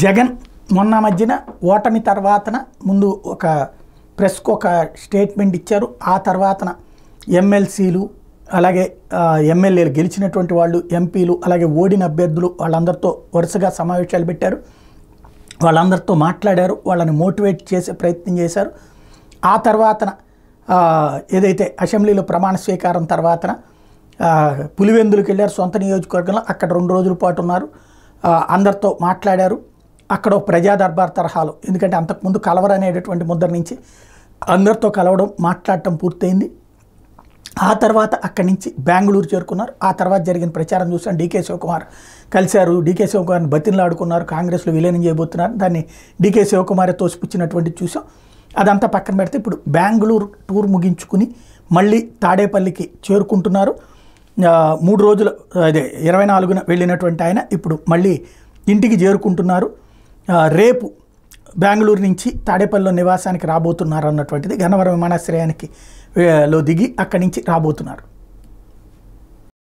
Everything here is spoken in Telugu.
జగన్ మొన్న మధ్యన ఓటమి తర్వాతన ముందు ఒక ప్రెస్కు ఒక స్టేట్మెంట్ ఇచ్చారు. ఆ తర్వాతన ఎమ్మెల్సీలు అలాగే ఎమ్మెల్యేలు గెలిచినటువంటి వాళ్ళు, ఎంపీలు అలాగే ఓడిన అభ్యర్థులు వాళ్ళందరితో వరుసగా సమావేశాలు పెట్టారు. వాళ్ళందరితో మాట్లాడారు, వాళ్ళని మోటివేట్ చేసే ప్రయత్నం చేశారు. ఆ తర్వాతన ఏదైతే అసెంబ్లీలో ప్రమాణ స్వీకారం తర్వాతన పులివెందులకు వెళ్ళారు, సొంత నియోజకవర్గంలో. అక్కడ 2 రోజుల పాటు ఉన్నారు, అందరితో మాట్లాడారు. అక్కడ ఒక ప్రజా దర్బార్ తరహాలో, ఎందుకంటే అంతకుముందు కలవరు అనేటటువంటి ముద్ర నుంచి అందరితో కలవడం, మాట్లాడటం పూర్తయింది. ఆ తర్వాత అక్కడి నుంచి బెంగళూరు చేరుకున్నారు. ఆ తర్వాత జరిగిన ప్రచారం చూసాం. డీకే శివకుమార్ కలిశారు, డీకే శివకుమార్ని బతిన్లాడుకున్నారు, కాంగ్రెస్లో విలీనం చేయబోతున్నారు. దాన్ని డీకే శివకుమారే తోసిపుచ్చినటువంటి చూసాం. అదంతా పక్కన పెడితే ఇప్పుడు బెంగళూరు టూర్ ముగించుకుని మళ్ళీ తాడేపల్లికి చేరుకుంటున్నారు. 3 రోజులు అదే 24న వెళ్ళినటువంటి ఆయన ఇప్పుడు మళ్ళీ ఇంటికి చేరుకుంటున్నారు. రేపు బెంగళూరు నుంచి తాడేపల్లిలో నివాసానికి రాబోతున్నారు అన్నటువంటిది. గన్నవరం విమానాశ్రయానికి లో దిగి అక్కడి నుంచి రాబోతున్నారు.